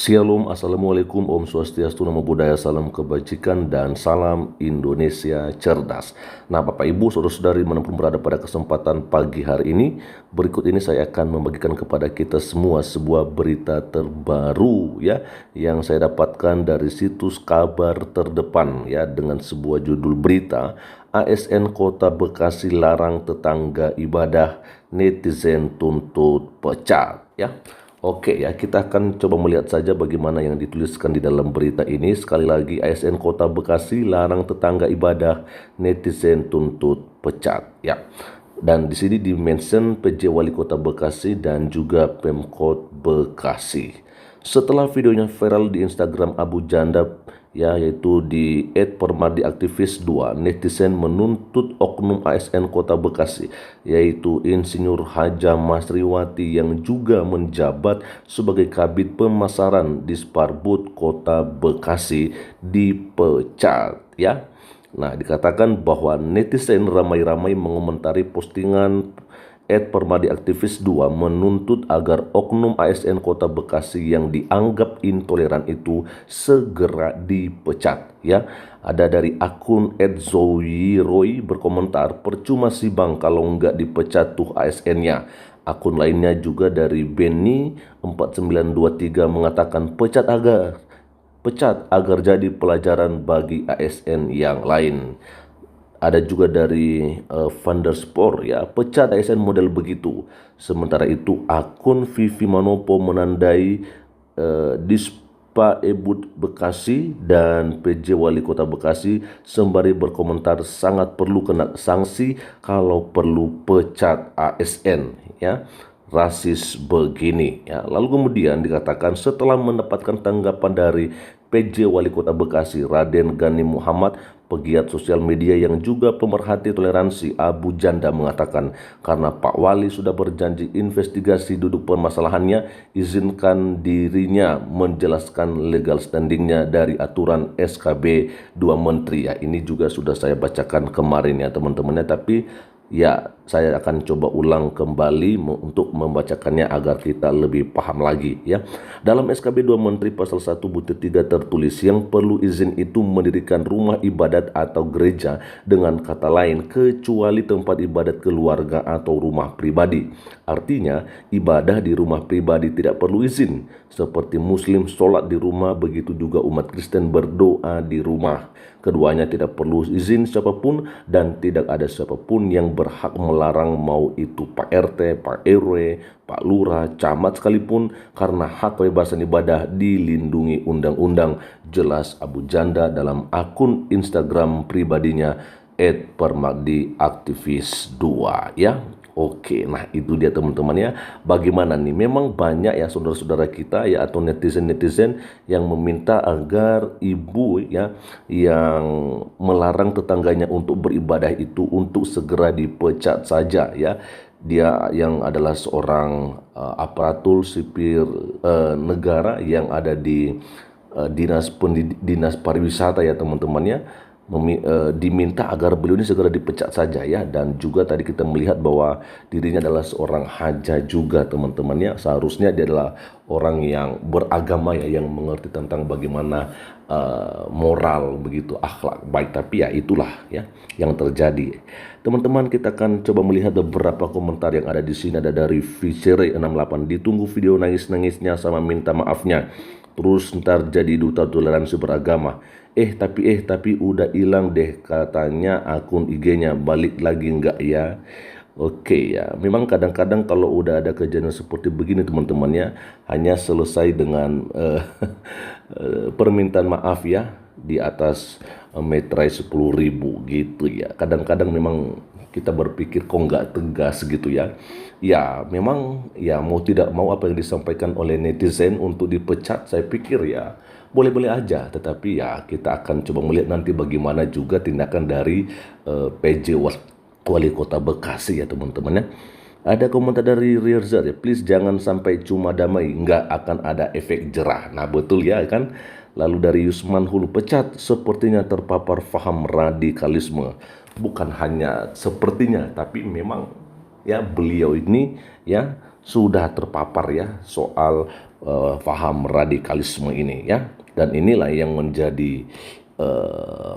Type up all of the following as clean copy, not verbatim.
Shalom, Assalamualaikum, Om Swastiastu, Namo Buddhaya, salam kebajikan, dan salam Indonesia cerdas. Nah, Bapak Ibu, saudara-saudari manapun berada pada kesempatan pagi hari ini, berikut ini saya akan membagikan kepada kita semua sebuah berita terbaru ya, yang saya dapatkan dari situs kabar terdepan ya, dengan sebuah judul berita, ASN Kota Bekasi larang tetangga ibadah, netizen tuntut pecat ya. Oke ya, kita akan coba melihat saja bagaimana yang dituliskan di dalam berita ini. Sekali lagi, ASN Kota Bekasi larang tetangga ibadah, netizen tuntut pecat ya. Dan di sini di-mention PJ Wali Kota Bekasi dan juga Pemkot Bekasi. Setelah videonya viral di Instagram Abu Janda ya, yaitu di @permadiaktivis2, netizen menuntut oknum ASN Kota Bekasi yaitu Insinyur Haja Masriwati yang juga menjabat sebagai Kabid Pemasaran Disparbud Kota Bekasi dipecat ya. Nah, dikatakan bahwa netizen ramai-ramai mengomentari postingan @permadiaktivis2 menuntut agar oknum ASN Kota Bekasi yang dianggap intoleran itu segera dipecat ya. Ada dari akun @zoyiroy berkomentar, percuma sih bang kalau nggak dipecat tuh ASN-nya. Akun lainnya juga dari Benny 4923 mengatakan pecat agar jadi pelajaran bagi ASN yang lain. Ada juga dari Vandersport ya, pecat ASN model begitu. Sementara itu akun Vivi Manopo menandai Dispa Ebud Bekasi dan PJ Wali Kota Bekasi sembari berkomentar sangat perlu kena sanksi kalau perlu pecat ASN ya. Rasis begini ya. Lalu kemudian dikatakan setelah mendapatkan tanggapan dari PJ Wali Kota Bekasi Raden Gani Muhammad, pegiat sosial media yang juga pemerhati toleransi Abu Janda mengatakan karena Pak Wali sudah berjanji investigasi duduk permasalahannya, izinkan dirinya menjelaskan legal standingnya dari aturan SKB 2 Menteri ya. Ini juga sudah saya bacakan kemarin ya teman-temannya, tapi ya, saya akan coba ulang kembali untuk membacakannya agar kita lebih paham lagi ya. Dalam SKB 2 Menteri pasal 1 butir 3 tertulis yang perlu izin itu mendirikan rumah ibadat atau gereja, dengan kata lain kecuali tempat ibadat keluarga atau rumah pribadi. Artinya ibadah di rumah pribadi tidak perlu izin. Seperti Muslim sholat di rumah, begitu juga umat Kristen berdoa di rumah. Keduanya tidak perlu izin siapapun dan tidak ada siapapun yang berhak melarang, mau itu Pak RT, Pak RW, Pak Lurah, camat sekalipun, karena hak kebebasan ibadah dilindungi undang-undang. Jelas Abu Janda dalam akun Instagram pribadinya @permadiaktivis2 ya. Oke, nah itu dia teman-teman ya. Bagaimana nih? Memang banyak ya saudara-saudara kita ya atau netizen-netizen yang meminta agar ibu ya yang melarang tetangganya untuk beribadah itu untuk segera dipecat saja ya. Dia yang adalah seorang aparatur sipil negara yang ada di dinas pariwisata ya teman-temannya, diminta agar beliau ini segera dipecat saja ya. Dan juga tadi kita melihat bahwa dirinya adalah seorang haja juga teman-temannya, seharusnya dia adalah orang yang beragama ya, yang mengerti tentang bagaimana moral begitu, akhlak baik. Tapi ya itulah ya yang terjadi teman-teman. Kita akan coba melihat beberapa komentar yang ada di sini. Ada dari Vicere 68, ditunggu video nangis-nangisnya sama minta maafnya, terus ntar jadi duta toleransi beragama. Tapi udah hilang deh katanya akun IG-nya, balik lagi enggak ya? Oke ya, memang kadang-kadang kalau udah ada kejadian seperti begini teman-teman ya, hanya selesai dengan permintaan maaf ya di atas metrai 10.000 gitu ya. Kadang-kadang memang kita berpikir kok nggak tegas gitu ya. Ya memang ya mau tidak mau apa yang disampaikan oleh netizen untuk dipecat, saya pikir ya boleh-boleh aja. Tetapi ya kita akan coba melihat nanti bagaimana juga tindakan dari PJ Wali Kota Bekasi ya teman-teman ya. Ada komentar dari Rizal ya, please jangan sampai cuma damai, nggak akan ada efek jerah. Nah betul ya kan. Lalu dari Yusman Hulu, pecat sepertinya terpapar paham radikalisme. Bukan hanya sepertinya, tapi memang ya beliau ini ya sudah terpapar ya soal paham radikalisme ini ya. Dan inilah yang menjadi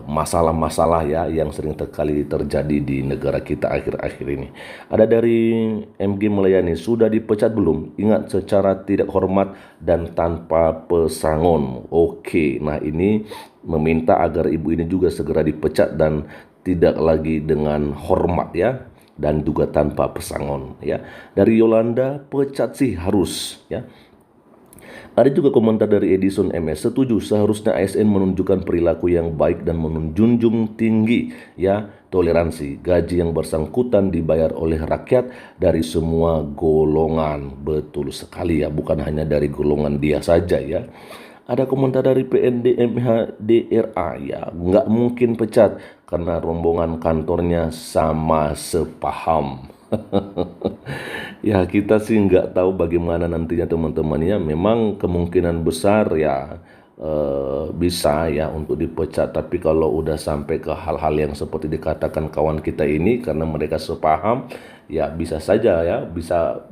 masalah-masalah ya yang sering terkali terjadi di negara kita akhir-akhir ini. Ada dari MG Melayani, sudah dipecat belum? Ingat, secara tidak hormat dan tanpa pesangon. Oke, nah ini meminta agar ibu ini juga segera dipecat dan tidak lagi dengan hormat ya, dan juga tanpa pesangon ya. Dari Yolanda, pecat sih harus ya. Ada juga komentar dari Edison MS, setuju, seharusnya ASN menunjukkan perilaku yang baik dan menjunjung tinggi ya toleransi. Gaji yang bersangkutan dibayar oleh rakyat dari semua golongan. Betul sekali ya, bukan hanya dari golongan dia saja ya. Ada komentar dari PNDMHDRA, ya nggak mungkin pecat karena rombongan kantornya sama sepaham. Ya kita sih nggak tahu bagaimana nantinya teman-temannya. Memang kemungkinan besar ya bisa ya untuk dipecat. Tapi kalau udah sampai ke hal-hal yang seperti dikatakan kawan kita ini, karena mereka sepaham, ya bisa saja ya, bisa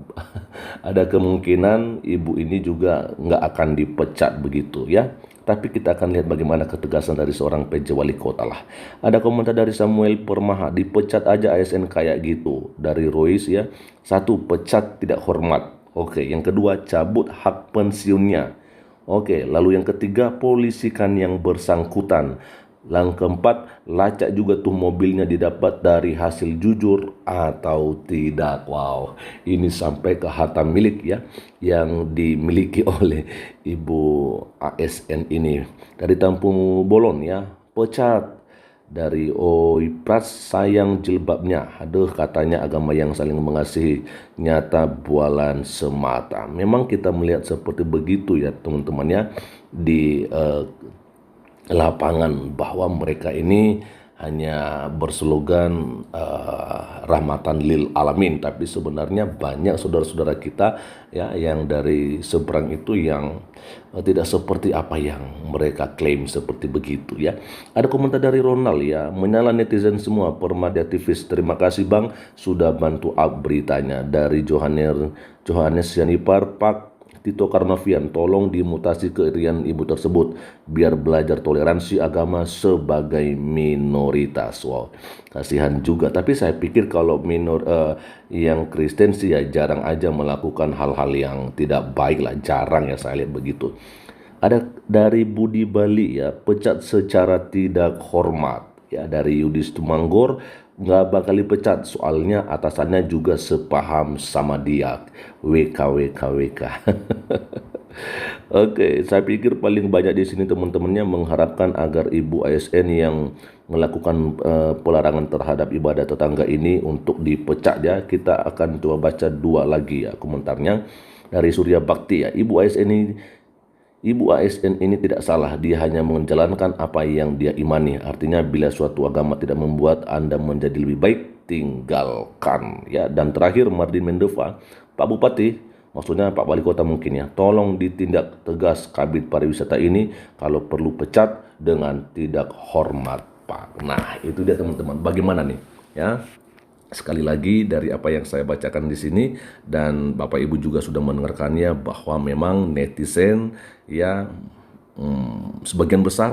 ada kemungkinan ibu ini juga nggak akan dipecat begitu ya. Tapi kita akan lihat bagaimana ketegasan dari seorang PJ Wali Kota lah. Ada komentar dari Samuel Permaha, dipecat aja ASN kayak gitu. Dari Royce ya, satu, pecat tidak hormat. Oke, yang kedua, cabut hak pensiunnya. Oke, lalu yang ketiga, polisikan yang bersangkutan. Yang keempat, lacak juga tuh mobilnya didapat dari hasil jujur atau tidak. Wow, ini sampai ke harta milik ya yang dimiliki oleh ibu ASN ini. Dari Tampung Bolon ya, pecat. Dari Oipras, sayang jilbabnya. Aduh, katanya agama yang saling mengasihi, nyata bualan semata. Memang kita melihat seperti begitu ya teman-teman ya di lapangan, bahwa mereka ini hanya berslogan rahmatan lil alamin, tapi sebenarnya banyak saudara-saudara kita ya yang dari seberang itu yang tidak seperti apa yang mereka klaim seperti begitu ya. Ada komentar dari Ronald ya, menyala netizen semua, Permadi aktivis, terima kasih Bang sudah bantu up beritanya. Dari Johannes Yanipar, Pak Tito Karnavian, tolong dimutasi ke Irian ibu tersebut biar belajar toleransi agama sebagai minoritas. Wow, kasihan juga. Tapi saya pikir kalau yang Kristen sih ya jarang aja melakukan hal-hal yang tidak baik lah, jarang ya saya lihat begitu. Ada dari Budi Bali ya, pecat secara tidak hormat. Ya, dari Yudis Tumanggor, nggak bakal dipecat soalnya atasannya juga sepaham sama dia. WKWKWK. Oke, saya pikir paling banyak di sini teman-temannya mengharapkan agar ibu ASN yang melakukan pelarangan terhadap ibadah tetangga ini untuk dipecat ya. Kita akan coba baca dua lagi ya komentarnya. Dari Surya Bakti ya, Ibu ASN ini tidak salah, dia hanya menjalankan apa yang dia imani. Artinya bila suatu agama tidak membuat Anda menjadi lebih baik, tinggalkan. Ya, dan terakhir Mardin Mendeva, Pak Bupati, maksudnya Pak Wali Kota mungkin ya, tolong ditindak tegas Kabid Pariwisata ini, kalau perlu pecat dengan tidak hormat, Pak. Nah, itu dia teman-teman. Bagaimana nih? Ya. Sekali lagi dari apa yang saya bacakan di sini, dan Bapak Ibu juga sudah mendengarkannya, bahwa memang netizen ya sebagian besar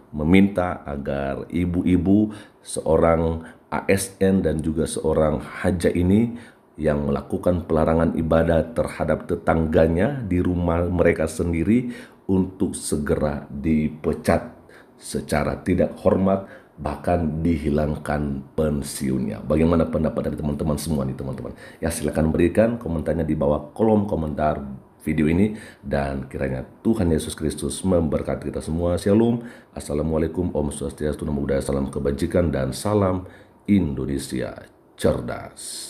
meminta agar ibu-ibu seorang ASN dan juga seorang haja ini yang melakukan pelarangan ibadah terhadap tetangganya di rumah mereka sendiri untuk segera dipecat secara tidak hormat, bahkan dihilangkan pensiunnya. Bagaimana pendapat dari teman-teman semua nih teman-teman? Ya silakan berikan komentarnya di bawah kolom komentar video ini, dan kiranya Tuhan Yesus Kristus memberkati kita semua. Shalom, Assalamualaikum, Om Swastiastu, Namo Buddhaya, salam kebajikan dan salam Indonesia cerdas.